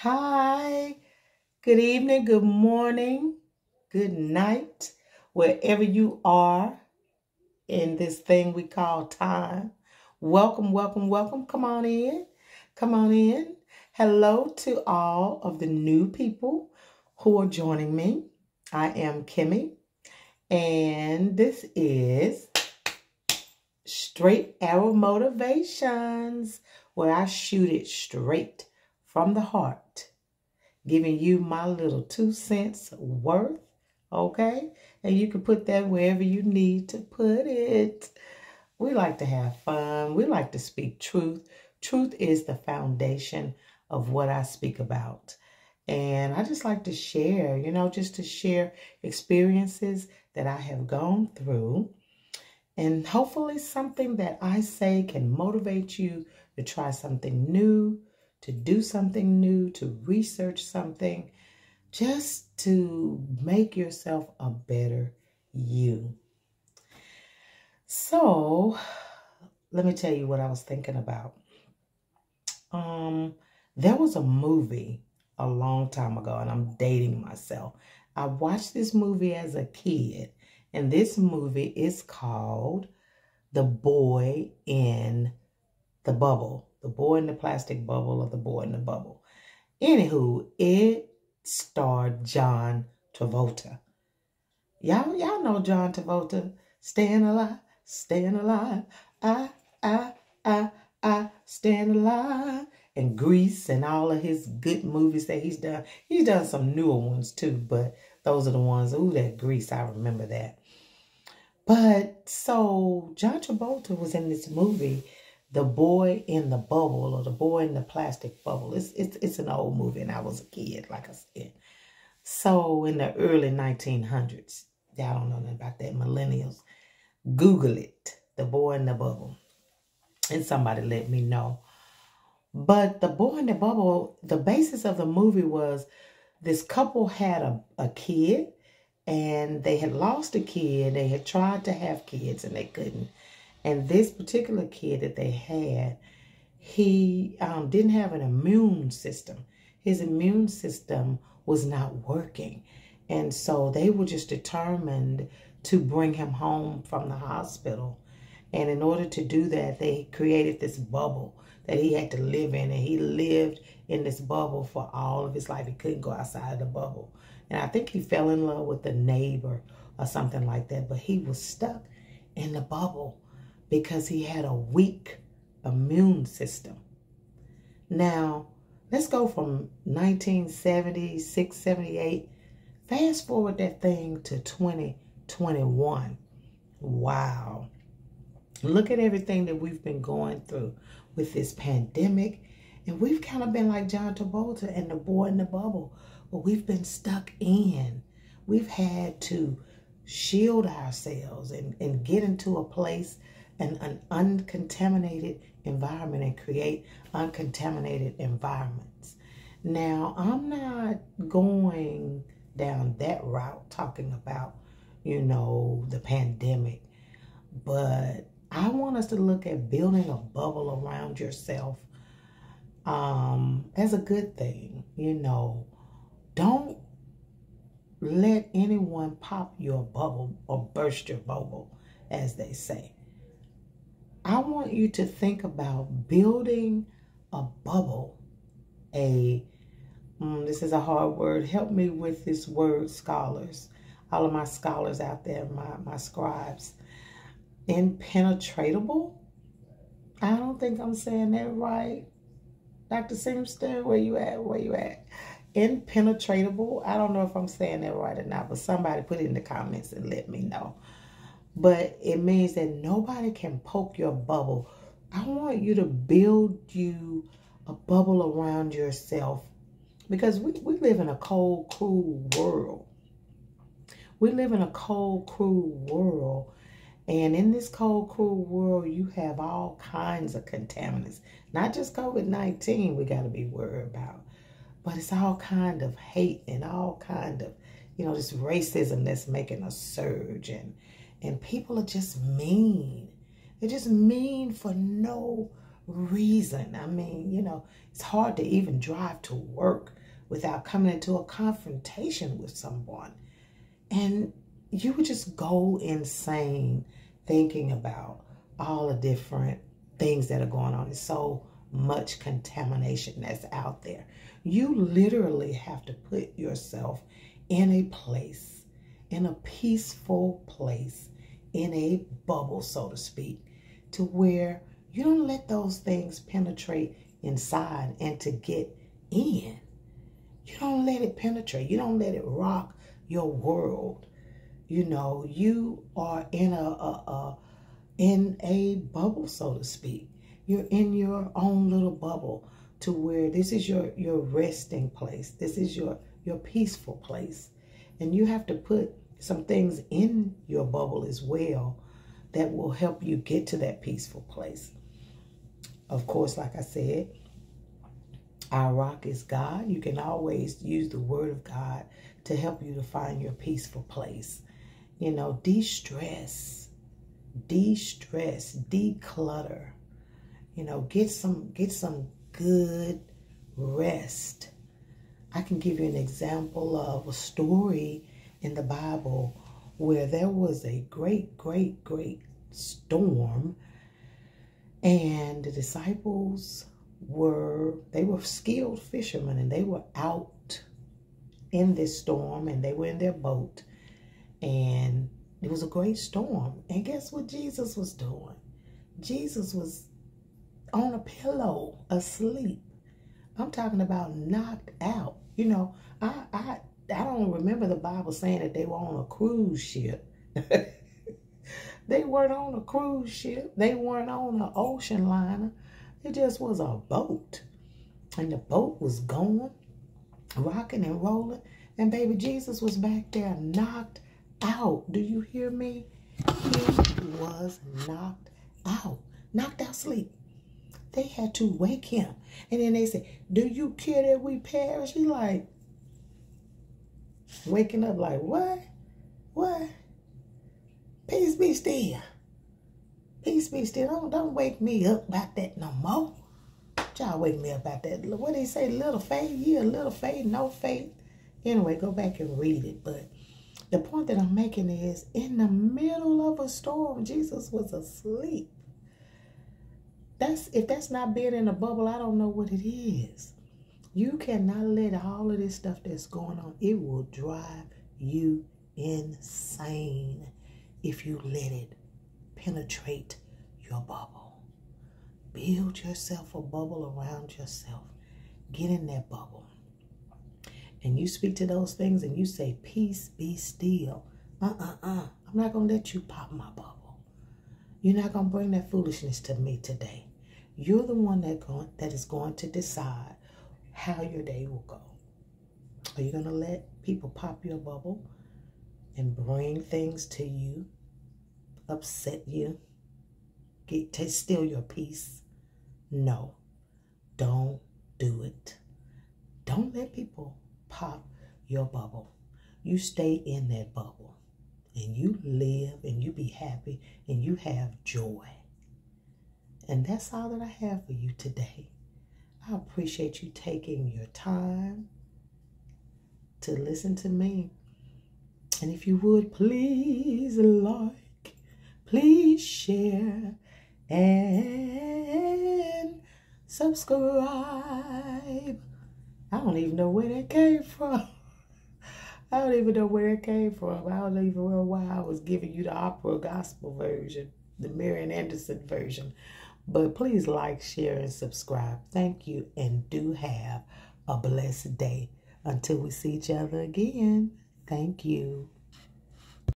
Hi, good evening, good morning, good night, wherever you are in this thing we call time. Welcome, welcome, welcome. Come on in. Come on in. Hello to all of the new people who are joining me. I am Kimmie, and this is Straight Arrow Motivations, where I shoot it straight from the heart, giving you my little 2 cents worth, okay? And you can put that wherever you need to put it. We like to have fun. We like to speak truth. Truth is the foundation of what I speak about. And I just like to share, just to share experiences that I have gone through. And hopefully something that I say can motivate you to try something new, to do something new, to research something, just to make yourself a better you. So, let me tell you what I was thinking about. There was a movie a long time ago, and I'm dating myself. I watched this movie as a kid, and this movie is called The Boy in the Bubble. The Boy in the Plastic Bubble, or The Boy in the Bubble. Anywho, it starred John Travolta. Y'all know John Travolta. Staying alive, staying alive. I, staying alive. And Grease and all of his good movies that he's done. He's done some newer ones too, but those are the ones. Ooh, that Grease, I remember that. But so John Travolta was in this movie, The Boy in the Bubble, or The Boy in the Plastic Bubble. It's an old movie, and I was a kid, like I said. So in the early 1900s, y'all don't know nothing about that, millennials. Google it, The Boy in the Bubble, and somebody let me know. But The Boy in the Bubble, the basis of the movie was this couple had a kid, and they had lost a kid. They had tried to have kids, and they couldn't. And this particular kid that they had, he didn't have an immune system. His immune system was not working. And so they were just determined to bring him home from the hospital. And in order to do that, they created this bubble that he had to live in. And he lived in this bubble for all of his life. He couldn't go outside of the bubble. And I think he fell in love with a neighbor or something like that. But he was stuck in the bubble because he had a weak immune system. Now, let's go from 1976, 78. Fast forward that thing to 2021. Wow. Look at everything that we've been going through with this pandemic. And we've kind of been like John Travolta and The Boy in the Bubble. But we've been stuck in. We've had to shield ourselves and get into a place, an uncontaminated environment, and create uncontaminated environments. Now, I'm not going down that route talking about, the pandemic, but I want us to look at building a bubble around yourself as a good thing. Don't let anyone pop your bubble or burst your bubble, as they say. I want you to think about building a bubble. This is a hard word. Help me with this word, scholars. All of my scholars out there, my scribes. Impenetrable? I don't think I'm saying that right. Dr. Seamster, where you at? Where you at? Impenetrable. I don't know if I'm saying that right or not, but somebody put it in the comments and let me know. But it means that nobody can poke your bubble. I want you to build you a bubble around yourself, because we live in a cold, cruel world. We live in a cold, cruel world. And in this cold, cruel world, you have all kinds of contaminants. Not just COVID-19 we got to be worried about, but it's all kind of hate and all kind of, this racism that's making a surge. And people are just mean. They're just mean for no reason. I mean, you know, it's hard to even drive to work without coming into a confrontation with someone. And you would just go insane thinking about all the different things that are going on. There's so much contamination that's out there. You literally have to put yourself in a place, in a peaceful place, in a bubble, so to speak, to where you don't let those things penetrate inside and to get in. You don't let it penetrate. You don't let it rock your world. You know, you are in a bubble, so to speak. You're in your own little bubble to where this is your resting place. This is your peaceful place. And you have to put some things in your bubble as well that will help you get to that peaceful place. Of course, like I said, our rock is God. You can always use the word of God to help you to find your peaceful place. You know, de-stress, declutter. You know, get some good rest. I can give you an example of a story in the Bible where there was a great storm, and the disciples were skilled fishermen, and they were out in this storm, and they were in their boat, and it was a great storm. And guess what Jesus was doing? Jesus was on a pillow, asleep. I'm talking about knocked out. You know, I don't remember the Bible saying that they were on a cruise ship. They weren't on a cruise ship. They weren't on an ocean liner. It just was a boat. And the boat was going, rocking and rolling. And baby Jesus was back there knocked out. Do you hear me? He was knocked out sleep. They had to wake him. And then they said, do you care that we perish? He like, waking up like, what? What? Peace be still. Peace be still. Don't wake me up about that no more. Y'all wake me up about that. What did he say? Little faith? Yeah, little faith, no faith. Anyway, go back and read it. But the point that I'm making is, in the middle of a storm, Jesus was asleep. If that's not being in a bubble, I don't know what it is. You cannot let all of this stuff that's going on, it will drive you insane if you let it penetrate your bubble. Build yourself a bubble around yourself. Get in that bubble. And you speak to those things and you say, peace be still. I'm not going to let you pop my bubble. You're not going to bring that foolishness to me today. You're the one that is going to decide how your day will go. Are you going to let people pop your bubble and bring things to you, upset you, to steal your peace? No, don't do it. Don't let people pop your bubble. You stay in that bubble and you live and you be happy and you have joy. And that's all that I have for you today. I appreciate you taking your time to listen to me. And if you would, please like, please share, and subscribe. I don't even know where that came from. I don't even know where that came from. I don't even know why I was giving you the opera gospel version, the Marian Anderson version. But please like, share, and subscribe. Thank you, and do have a blessed day. Until we see each other again, thank you.